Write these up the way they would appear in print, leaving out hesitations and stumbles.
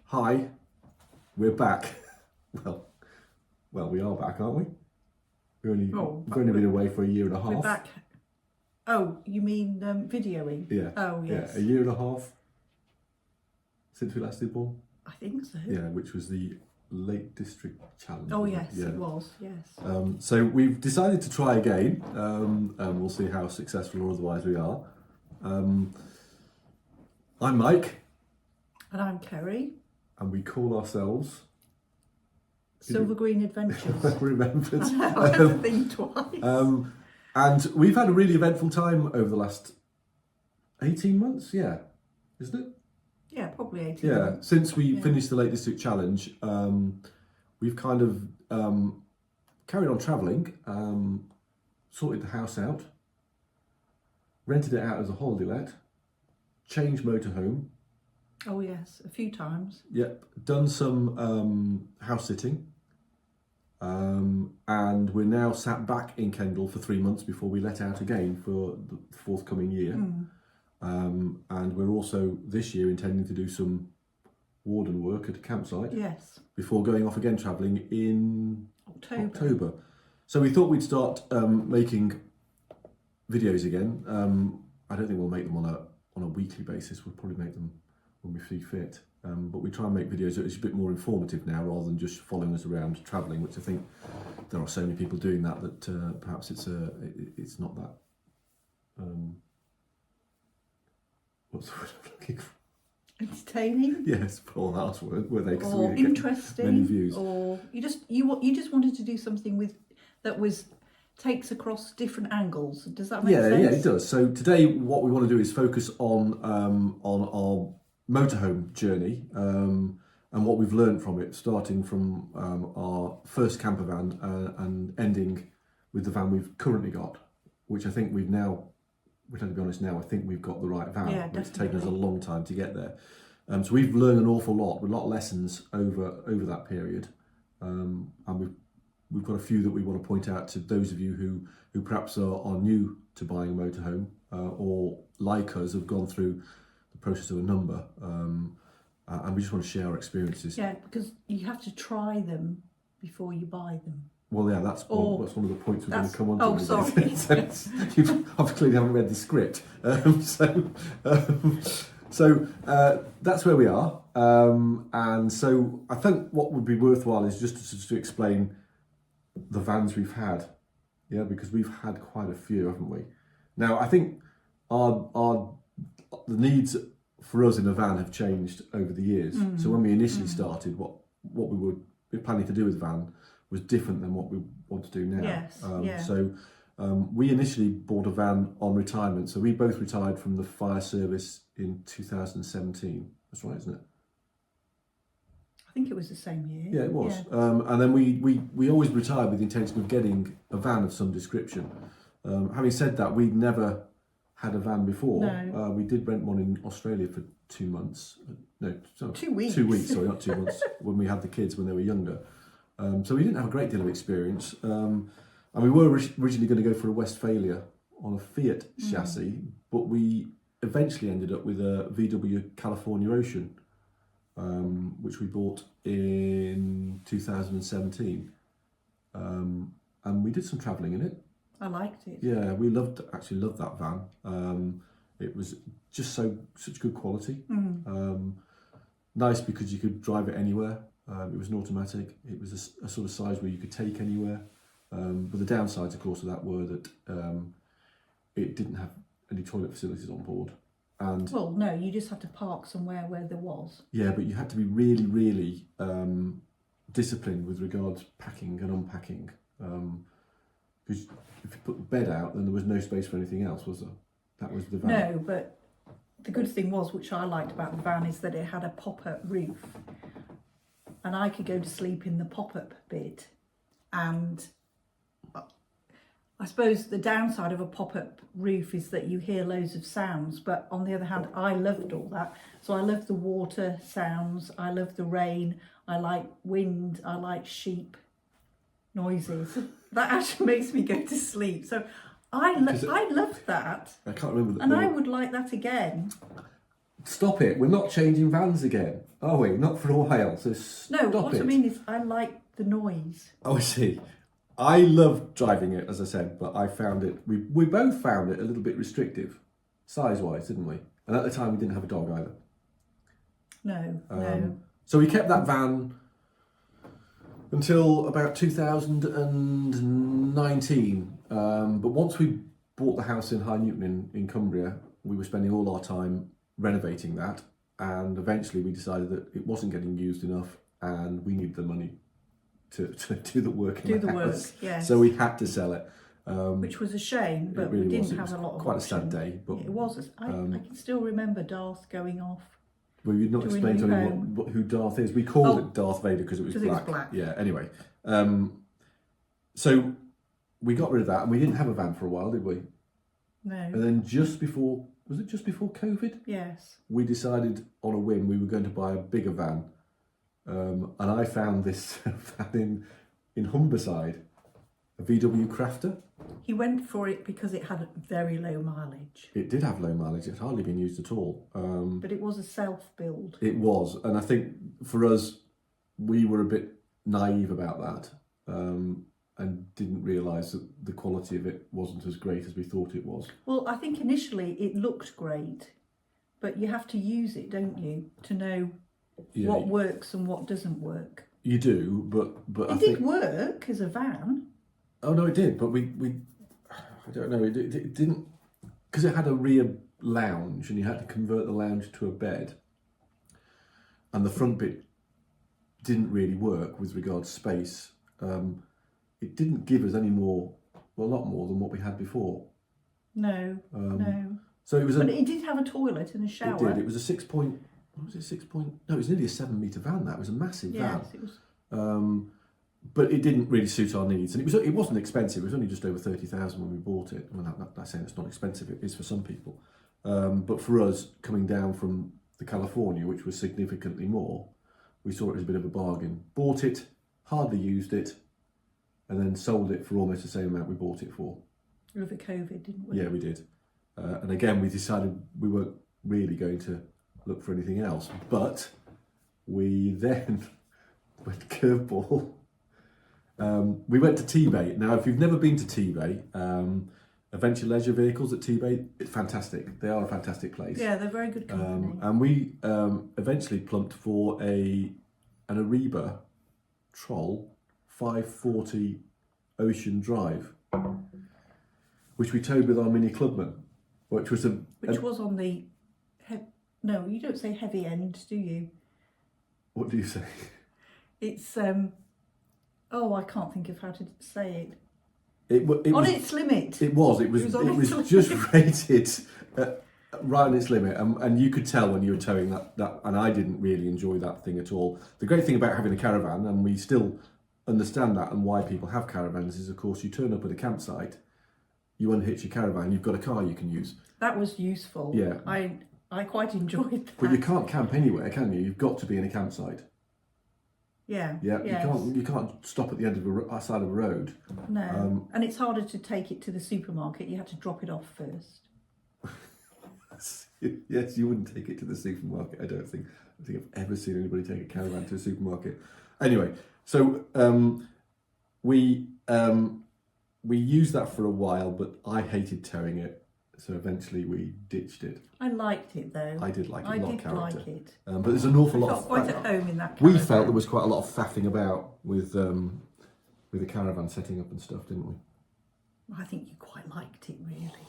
Hi, we're back. Well, we are back, aren't we? We've only been away for a year and a half. We're back. Oh, you mean videoing? Yeah. Oh, yes. Yeah, a year and a half since we last did one. I think so. Yeah, which was the Lake District Challenge. Oh, yes, yeah. it was, yes. So we've decided to try again, and we'll see how successful or otherwise we are. I'm Mike. And I'm Kerry. And we call ourselves... Silver Green Adventures. I remembered. I know, I had to think twice. And we've had a really eventful time over the last 18 months, yeah, isn't it? Yeah, probably 18 Yeah, months. since we finished the Lake District Challenge, we've kind of carried on travelling, sorted the house out, rented it out as a holiday let, changed motorhome. Oh, yes, a few times. Yep, done some house sitting, and we're now sat back in Kendal for 3 months before we let out again for the forthcoming year. And we're also this year intending to do some warden work at a campsite. Yes. Before going off again travelling in October. So we thought we'd start making videos again. I don't think we'll make them on a weekly basis. We'll probably make them when we see fit. But we try and make videos that are a bit more informative now rather than just following us around travelling, which I think there are so many people doing that perhaps it's not that... what's the word I'm looking for? Entertaining. Yes, poor last word, were they? Or interesting. Many views. Or you just wanted to do something that takes across different angles. Does that make sense? Yeah, it does. So today, what we want to do is focus on our motorhome journey and what we've learned from it, starting from our first camper van and ending with the van we've currently got, which I think we've now. We'd have to be honest now, I think we've got the right van. Yeah, it's taken us a long time to get there. So we've learned an awful lot, with a lot of lessons over that period. And we've got a few that we want to point out to those of you who perhaps are new to buying a motorhome or like us have gone through the process of a number. And we just want to share our experiences. Yeah, because you have to try them before you buy them. Well, yeah, that's one of the points we're going to come on to. Oh, sorry. You obviously haven't read the script. So that's where we are. And so I think what would be worthwhile is just to explain the vans we've had. Yeah, because we've had quite a few, haven't we? Now, I think the needs for us in a van have changed over the years. So when we initially started, what we were planning to do with a van was different than what we want to do now. Yes, So we initially bought a van on retirement. So we both retired from the fire service in 2017. That's right, isn't it? I think it was the same year. Yeah, it was. Yeah. And then we always retired with the intention of getting a van of some description. Having said that, we'd never had a van before. No. We did rent one in Australia for 2 months. No, sorry, 2 weeks. 2 weeks, sorry, not 2 months, when we had the kids when they were younger. So we didn't have a great deal of experience. And we were originally going to go for a Westphalia on a Fiat chassis, but we eventually ended up with a VW California Ocean, which we bought in 2017. And we did some travelling in it. I liked it. Yeah, we actually loved that van. It was just such good quality. Nice because you could drive it anywhere. It was an automatic. It was a sort of size where you could take anywhere. But the downsides, of course, of that were that it didn't have any toilet facilities on board. And well, no, you just had to park somewhere where there was. Yeah, but you had to be really, really disciplined with regards packing and unpacking. Because if you put the bed out, then there was no space for anything else, was there? That was the van. No, but the good thing was, which I liked about the van, is that it had a pop-up roof. And I could go to sleep in the pop-up bit. And I suppose the downside of a pop-up roof is that you hear loads of sounds. But on the other hand, I loved all that. So I loved the water sounds. I loved the rain. I like wind. I like sheep noises. That actually makes me go to sleep. So I loved that. I can't remember. And I would like that again. stop it. We're not changing vans again, are we? Not for a while. So stop No, what it. I mean is I like the noise. Oh, I see. I love driving it, as I said, but I found it, we both found it a little bit restrictive, size-wise, didn't we? And at the time, we didn't have a dog either. No. So we kept that van until about 2019. But once we bought the house in High Newton in Cumbria, we were spending all our time renovating that. And eventually we decided that it wasn't getting used enough and we needed the money to do the work in the house. Yes. So we had to sell it. Which was a shame, but really we didn't was. have a lot of quite option. a sad day. But It was. I can still remember Darth going off. well, you'd not To a explain to new anyone who Darth is. We called it Darth Vader because it was black. Yeah. Anyway, so we got rid of that, and we didn't have a van for a while, did we? No. And then just before COVID? Yes. We decided on a whim we were going to buy a bigger van, and I found this van in Humberside, a VW Crafter. He went for it because it had very low mileage. It did have low mileage. It had hardly been used at all. But it was a self-build. It was, and I think for us, we were a bit naive about that, and didn't realise that the quality of it wasn't as great as we thought it was. Well, I think initially it looked great, but you have to use it, don't you, to know what works and what doesn't work. You do, but It did work as a van. Oh no, it did, but we I don't know, it didn't, because it had a rear lounge and you had to convert the lounge to a bed, and the front bit didn't really work with regard to space. It didn't give us a lot more than what we had before. No. So it was. But it did have a toilet and a shower. It did. It was a 6 point. What was it? 6 point? No, it was nearly a 7 metre van. That was a massive van. Yes, it was. But it didn't really suit our needs, and it wasn't expensive. It was only just over 30,000 when we bought it. Well, that's saying it's not expensive. It is for some people, but for us, coming down from the California, which was significantly more, we saw it as a bit of a bargain. Bought it, hardly used it, and then sold it for almost the same amount we bought it for. Over COVID, didn't we? Yeah, we did. And again, we decided we weren't really going to look for anything else. But we then went curveball. We went to T-Bay. Now, if you've never been to T-Bay, Adventure Leisure Vehicles at T-Bay, it's fantastic. They are a fantastic place. Yeah, they're very good company. And we eventually plumped for an Ariba Troll 540 Ocean Drive, which we towed with our Mini Clubman, which was was on the... No, you don't say heavy end, do you? What do you say? It's... I can't think of how to say it. It was, its limit. It was just rated right on its limit, and you could tell when you were towing that. And I didn't really enjoy that thing at all. The great thing about having a caravan, and we still understand that, and why people have caravans, is of course you turn up at a campsite, you unhitch your caravan, you've got a car you can use. That was useful. Yeah, I quite enjoyed that. But you can't camp anywhere, can you? You've got to be in a campsite. Yeah. Yeah. Yes. You can't stop at the end of a side of a road. No. And it's harder to take it to the supermarket. You have to drop it off first. Yes, you wouldn't take it to the supermarket. I don't think I've ever seen anybody take a caravan to a supermarket. Anyway, so we used that for a while, but I hated towing it. So eventually we ditched it. I liked it though. I did like it. I a lot did of character. like it. But there's an awful lot. I felt quite at home in that. We caravan. felt there was quite a lot of faffing about with the caravan setting up and stuff, didn't we? I think you quite liked it, really.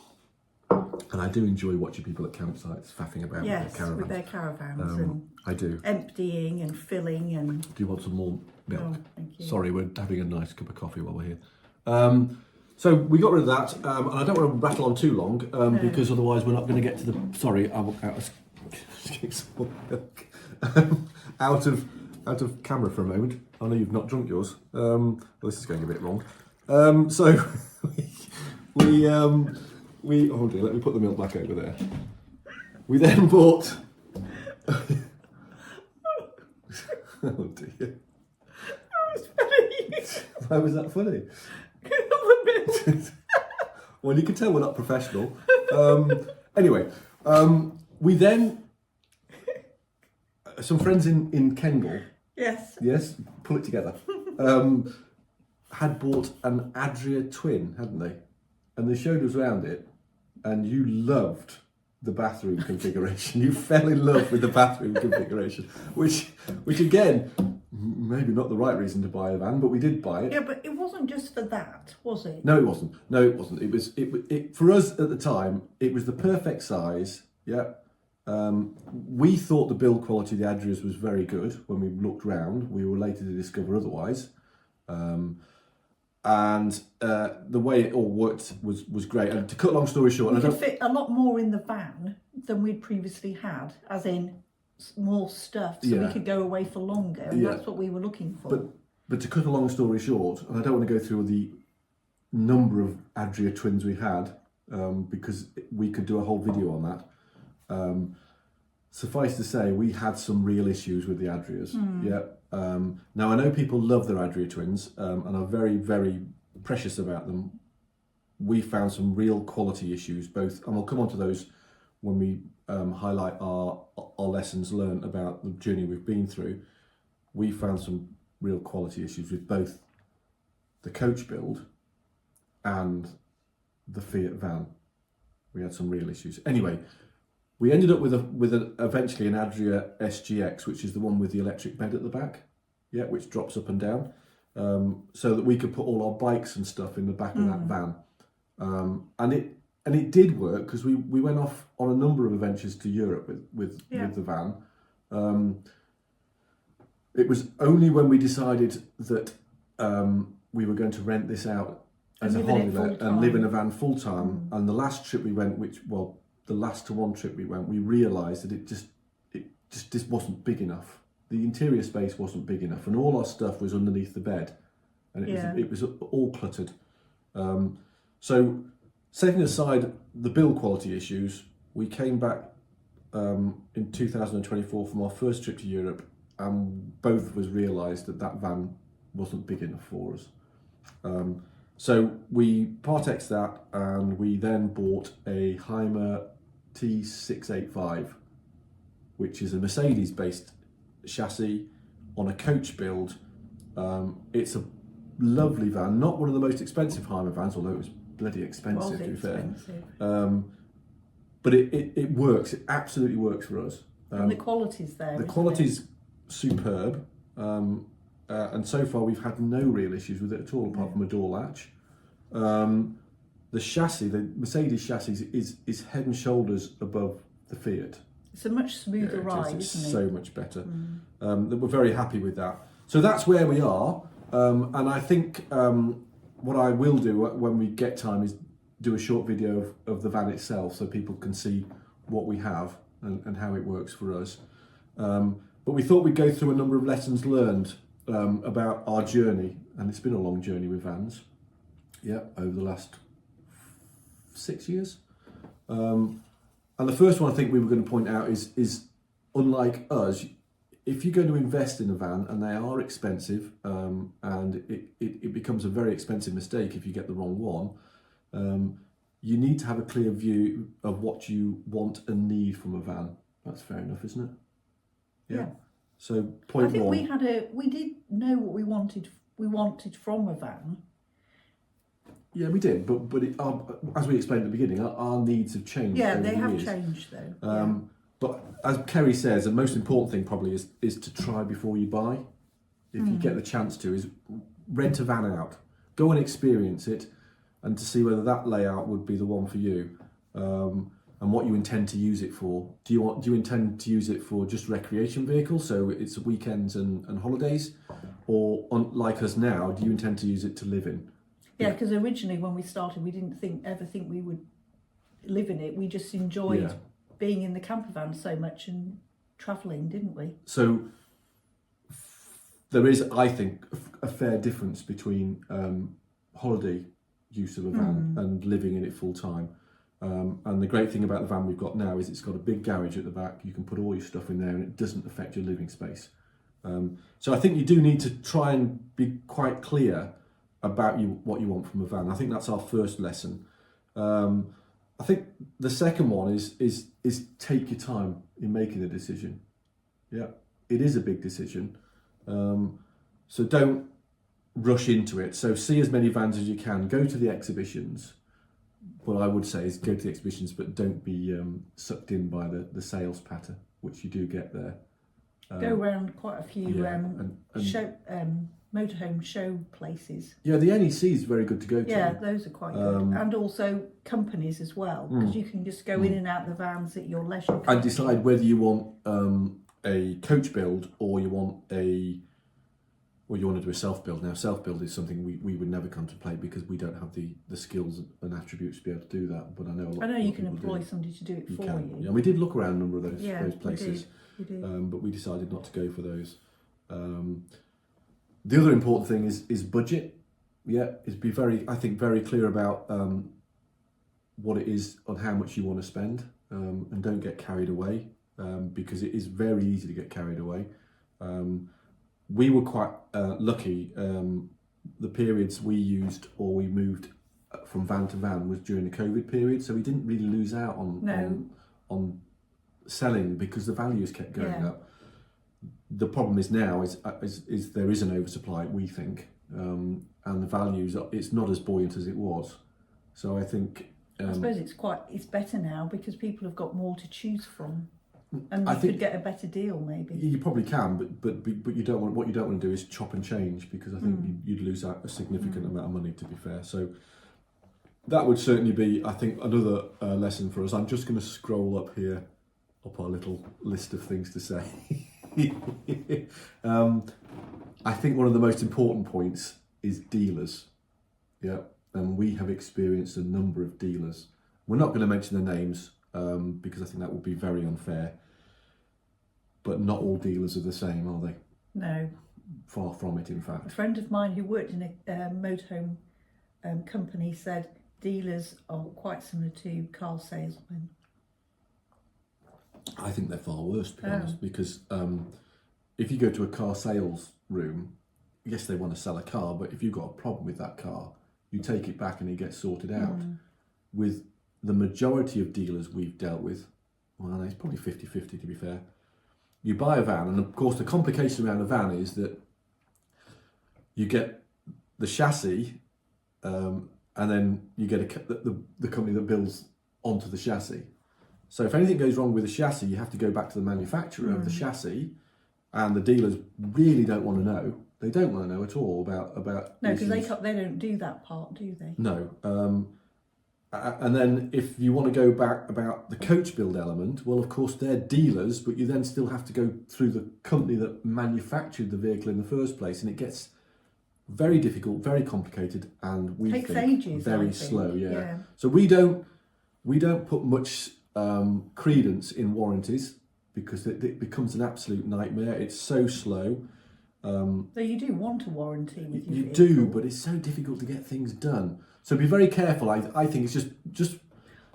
And I do enjoy watching people at campsites faffing about with their caravans. With their caravans and I do. emptying and filling and. Do you want some more milk? Oh, thank you. Sorry, we're having a nice cup of coffee while we're here. So we got rid of that, and I don't want to rattle on too long because otherwise we're not going to get to the. Sorry, I will out of camera for a moment. I know you've not drunk yours. Well, this is going a bit wrong. So we oh dear, let me put the milk back over there. We then bought. Oh dear. That was funny. Why was that funny? Well, you can tell we're not professional. Anyway, we then some friends in Kendal, Yes. pull it together, had bought an Adria twin, hadn't they? And they showed us around it, and you loved the bathroom configuration. You fell in love with the bathroom configuration, which again, maybe not the right reason to buy a van, but we did buy it. Yeah, but it wasn't just for that, was it? No, it wasn't. It was for us at the time. It was the perfect size. Yeah. We thought the build quality of the Adrias was very good when we looked round. We were later to discover otherwise. And the way it all worked was great. And to cut a long story short, We could fit a lot more in the van than we'd previously had, as in more stuff, so we Yeah. could go away for longer, and Yeah. that's what we were looking for. But to cut a long story short, and I don't want to go through the number of Adria twins we had, because we could do a whole video on that. Suffice to say, we had some real issues with the Adrias. Yeah. Now I know people love their Adria twins and are very, very precious about them. We found some real quality issues, both, and we'll come on to those when we highlight our lessons learned about the journey we've been through. We found some real quality issues with both the coach build and the Fiat van. We had some real issues. Anyway, we ended up with eventually an Adria SGX, which is the one with the electric bed at the back, yeah, which drops up and down, so that we could put all our bikes and stuff in the back of that van. And it did work, because we went off on a number of adventures to Europe with the van. It was only when we decided that we were going to rent this out as a holiday and live in a van full time. And the last trip we went, the last to one trip we went, we realised that it just wasn't big enough. The interior space wasn't big enough, and all our stuff was underneath the bed, and it was all cluttered. So, setting aside the build quality issues, we came back in 2024 from our first trip to Europe, and both of us realised that van wasn't big enough for us. So we part-exed that, and we then bought a Hymer T685, which is a Mercedes-based chassis on a coach build. It's a lovely van, not one of the most expensive Hymer vans, although it was bloody expensive, to be fair. But it works. It absolutely works for us. And the quality's there. The quality's superb. And so far we've had no real issues with it at all, apart from a door latch. The chassis, the Mercedes chassis, is head and shoulders above the Fiat. It's a much smoother ride, It's isn't it? so much better. We're very happy with that. So that's where we are. And I think what I will do when we get time is do a short video of the van itself, so people can see what we have and how it works for us. But we thought we'd go through a number of lessons learned about our journey, and it's been a long journey with vans, over the last 6 years. And the first one I think we were going to point out is unlike us, if you're going to invest in a van, and they are expensive, and it becomes a very expensive mistake if you get the wrong one, you need to have a clear view of what you want and need from a van. That's fair enough, isn't it? Yeah. So point I think one. we did know what we wanted from a van. Yeah, we did, but as we explained at the beginning, our needs have changed. Yeah, over they the have years. changed though. But as Kerry says, the most important thing probably is to try before you buy. If you get the chance to, is rent a van out, go and experience it, and to see whether that layout would be the one for you, and what you intend to use it for. Do you intend to use it for just recreation vehicles, so it's weekends and holidays, or like us now, do you intend to use it to live in? Yeah, because originally when we started, we didn't ever think we would live in it. We just enjoyed being in the camper van so much and travelling, didn't we? So there is, I think, a fair difference between holiday use of a van and living in it full time. And the great thing about the van we've got now is it's got a big garage at the back. You can put all your stuff in there and it doesn't affect your living space. So I think you do need to try and be quite clear about what you want from a van. I think that's our first lesson. I think the second one is take your time in making a decision. Yeah. it is a big decision. So don't rush into it. So see as many vans as you can. Go to the exhibitions. What I would say is go to the exhibitions, but don't be sucked in by the sales patter, which you do get there. Go around quite a few show motorhome show places. Yeah, the NEC is very good to go to. Yeah, those are quite good, and also companies as well, because you can just go in and out the vans at your leisure. And decide whether you want a coach build or you want to do a self build. Now, self build is something we would never contemplate because we don't have the skills and attributes to be able to do that. But I know you can employ somebody to do it for you. Yeah, we did look around a number of those places. We did. But we decided not to go for those. The other important thing is budget. Yeah, is be very clear about what it is on how much you want to spend, and don't get carried away, because it is very easy to get carried away. We were quite lucky. The periods we used or we moved from van to van was during the COVID period, so we didn't really lose out on selling because the values kept going up. The problem is now is there is an oversupply, we think, and the values it's not as buoyant as it was. So I think I suppose it's better now because people have got more to choose from, and you could get a better deal maybe. You probably can, but you don't want, what you don't want to do is chop and change, because I think you'd lose out a significant amount of money, to be fair. So that would certainly be, I think, another lesson for us. I'm just going to scroll up here, up our little list of things to say. I think one of the most important points is dealers. Yeah, and we have experienced a number of dealers. We're not going to mention their names because I think that would be very unfair. But not all dealers are the same, are they? No. Far from it, in fact. A friend of mine who worked in a motorhome company said dealers are quite similar to car salesmen. I think they're far worse, to be honest, because if you go to a car sales room, yes, they want to sell a car, but if you've got a problem with that car, you take it back and it gets sorted out. With the majority of dealers we've dealt with, well, it's probably 50-50 to be fair. You buy a van, and of course the complication around a van is that you get the chassis, and then you get the company that builds onto the chassis. So if anything goes wrong with the chassis, you have to go back to the manufacturer of the chassis, and the dealers really don't want to know. They don't want to know at all about no, because they don't do that part, do they? No. And then if you want to go back about the coach build element, well, of course, they're dealers, but you then still have to go through the company that manufactured the vehicle in the first place, and it gets very difficult, very complicated, and we takes think ages, very slow. Yeah. So we don't put much credence in warranties because it becomes an absolute nightmare. It's so slow. So you do want a warranty with your vehicle. You do, but it's so difficult to get things done. So be very careful. I think it's just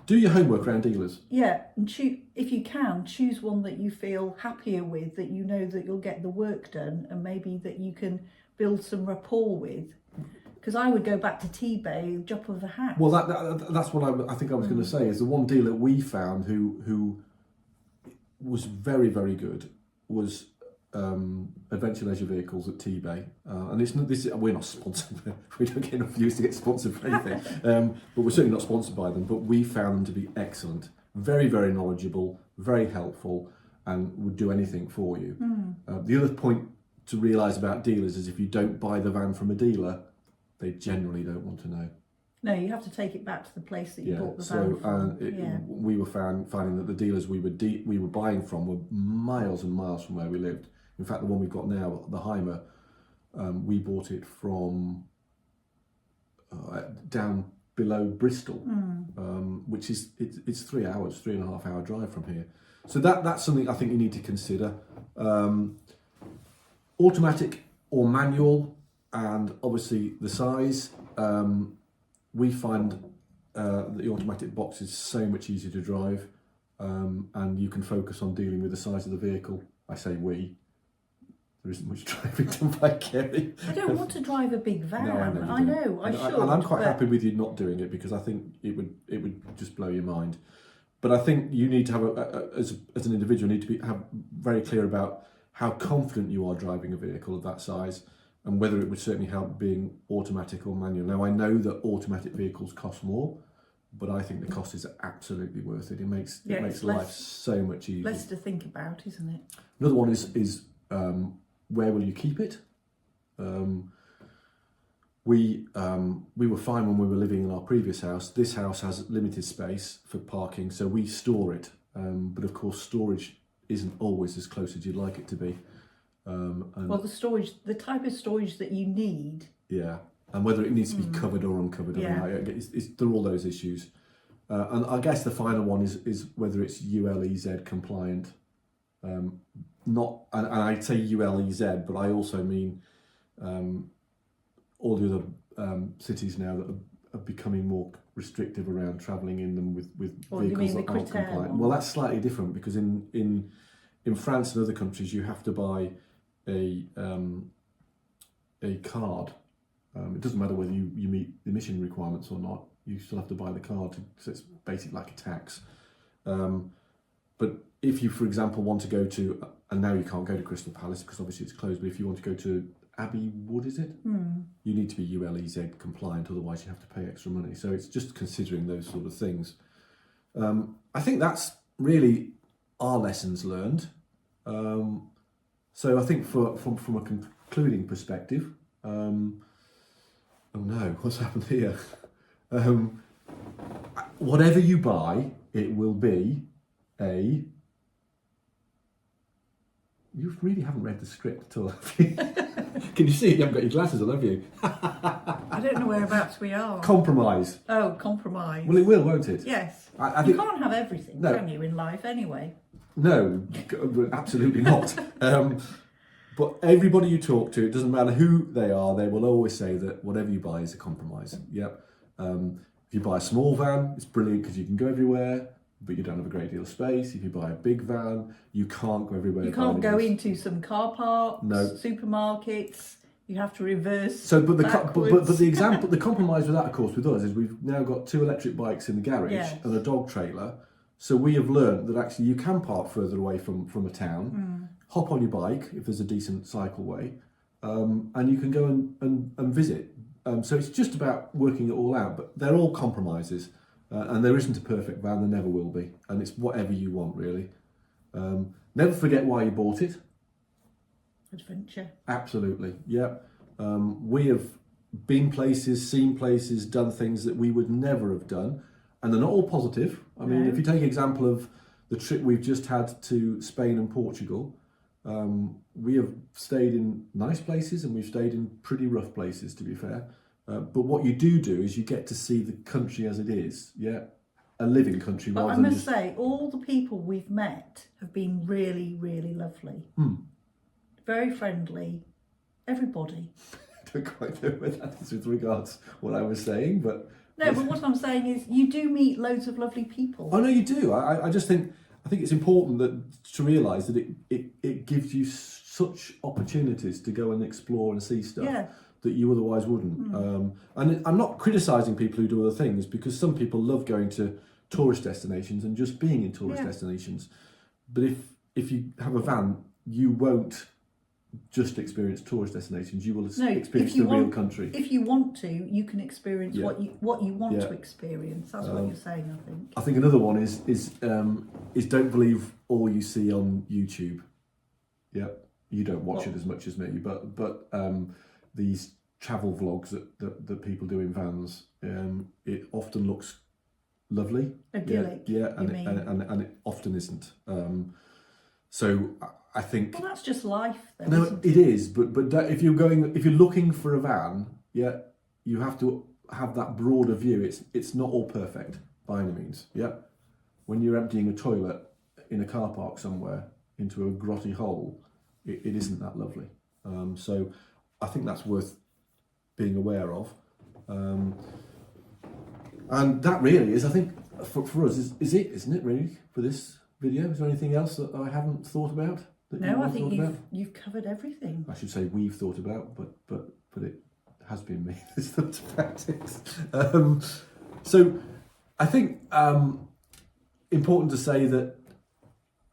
do your homework around dealers. Yeah, and if you can, choose one that you feel happier with, that you know that you'll get the work done, and maybe that you can build some rapport with. Because I would go back to T-Bay, drop of the hat. Well, that's what I think I was going to say, is the one dealer we found who was very, very good was Adventure Leisure Vehicles at T-Bay, and we're not sponsored. We don't get enough views to get sponsored for anything, but we're certainly not sponsored by them. But we found them to be excellent, very, very knowledgeable, very helpful, and would do anything for you. The other point to realise about dealers is if you don't buy the van from a dealer, they generally don't want to know. No, you have to take it back to the place that you bought the van from. We were finding that the dealers we were buying from were miles and miles from where we lived. In fact, the one we've got now, the Hymer, we bought it from down below Bristol, which is it's 3 hours, 3.5 hour drive from here. So that's something I think you need to consider. Automatic or manual, and obviously the size. We find the automatic box is so much easier to drive, and you can focus on dealing with the size of the vehicle. I say we. There isn't much driving done by Kerry. I don't want to drive a big van. No, I know. I should. And I'm quite happy with you not doing it, because I think it would just blow your mind. But I think you need to have as an individual, have very clear about how confident you are driving a vehicle of that size, and whether it would certainly help being automatic or manual. Now, I know that automatic vehicles cost more, but I think the cost is absolutely worth it. It makes life so much easier. Less to think about, isn't it? Another one is where will you keep it? We were fine when we were living in our previous house. This house has limited space for parking, so we store it. But of course, storage isn't always as close as you'd like it to be. And Well, the type of storage that you need. yeah, and whether it needs to be covered or uncovered. Yeah. I mean, there are all those issues. And I guess the final one is whether it's ULEZ compliant. Not, and I say ULEZ, but I also mean all the other cities now that are becoming more restrictive around travelling in them with vehicles that aren't compliant. Well, that's slightly different, because in France and other countries you have to buy a card. It doesn't matter whether you meet emission requirements or not. You still have to buy the card, so it's basically like a tax. But if you, for example, want to go to, and now you can't go to Crystal Palace because obviously it's closed, but if you want to go to Abbey Wood, is it? You need to be ULEZ compliant, otherwise you have to pay extra money. So it's just considering those sort of things. I think that's really our lessons learned. So I think from a concluding perspective, oh no, what's happened here? Whatever you buy, it will be a... You really haven't read the script at all, have you? Can you see? You haven't got your glasses on, have you? I don't know whereabouts we are. Compromise. Oh, compromise. Well, it will, won't it? Yes. I You think, can't have everything, No. can you, in life anyway? no, absolutely not. But everybody you talk to, it doesn't matter who they are, they will always say that whatever you buy is a compromise. Yep. If you buy a small van, it's brilliant because you can go everywhere, but you don't have a great deal of space. If you buy a big van, you can't go everywhere. You can't go into some car parks, No. Supermarkets. You have to reverse. So, but backwards. the example, the compromise with that, of course, with us is we've now got 2 electric bikes in the garage Yes. and a dog trailer. So we have learned that actually you can park further away from a town, hop on your bike if there's a decent cycleway, and you can go and visit. So it's just about working it all out, but they're all compromises. And there isn't a perfect van, there never will be. And it's whatever you want, really. Never forget why you bought it. Adventure. Absolutely, yeah. We have been places, seen places, done things that we would never have done. And they're not all positive. I mean, if you take an example of the trip we've just had to Spain and Portugal, we have stayed in nice places and we've stayed in pretty rough places, to be fair. But what you do is you get to see the country as it is, yeah, a living country. But rather I than must just... say, all the people we've met have been really, really lovely. Very friendly. Everybody. I don't quite know where that is with regards what I was saying, but... No, but what I'm saying is you do meet loads of lovely people. Oh no, you do. I just think it's important to realise that it gives you such opportunities to go and explore and see stuff that you otherwise wouldn't. And I'm not criticising people who do other things, because some people love going to tourist destinations and just being in tourist destinations. But if you have a van, you won't just experience tourist destinations. You will experience the real country. If you want to, you can experience what you want to experience. That's what you're saying, I think. I think another one is don't believe all you see on YouTube. Yeah, you don't watch it as much as me, but these travel vlogs that people do in vans, it often looks lovely, idyllic. Yeah, and it often isn't. So I think... Well, that's just life, though. No, isn't it is. But if you're looking for a van, you have to have that broader view. It's not all perfect by any means. Yeah, when you're emptying a toilet in a car park somewhere into a grotty hole, it isn't that lovely. So I think that's worth being aware of. And that really is, I think, for us, is it, isn't it, really, for this video? Is there anything else that I haven't thought about? No, I think you've covered everything. I should say we've thought about, but it has been me that's thought about it. So I think important to say that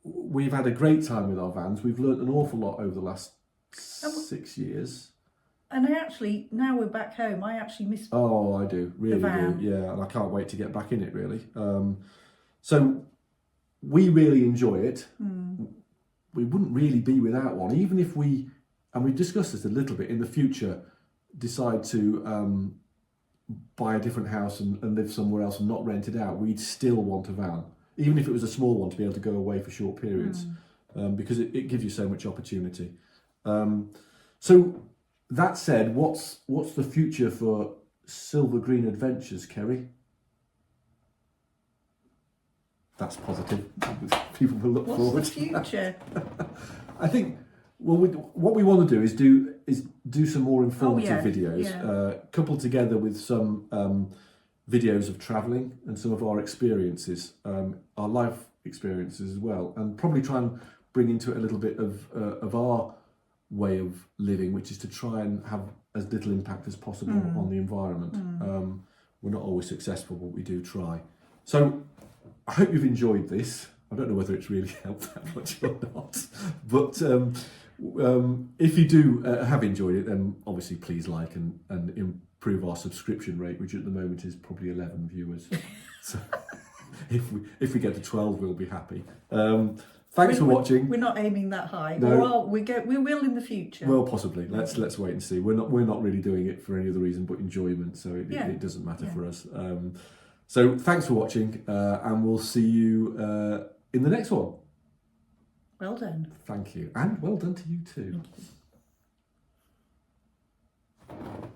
we've had a great time with our vans. We've learnt an awful lot over the last 6 years. And I actually, now we're back home, I actually miss. Oh, I do, really van. do. Yeah, and I can't wait to get back in it, really. So we really enjoy it. We wouldn't really be without one, even if we, and we've discussed this a little bit, in the future decide to buy a different house and live somewhere else and not rent it out, we'd still want a van, even if it was a small one, to be able to go away for short periods, because it gives you so much opportunity. So that said, what's the future for Silver Green Adventures, Kerry? That's positive. People will look forward. What's the future? I think, well, what we want to do is do some more informative videos, coupled together with some videos of travelling and some of our experiences, our life experiences as well, and probably try and bring into it a little bit of our way of living, which is to try and have as little impact as possible on the environment. We're not always successful, but we do try. So I hope you've enjoyed this. I don't know whether it's really helped that much or not, but if you do have enjoyed it, then obviously please like and improve our subscription rate, which at the moment is probably 11 viewers. So if we get to 12, we'll be happy. Thanks for watching. We're not aiming that high. No. Well, we will in the future. Well, possibly. Let's wait and see. We're not really doing it for any other reason but enjoyment, so it doesn't matter for us. So thanks for watching, and we'll see you in the next one. Well done. Thank you, and well done to you too. Thank you.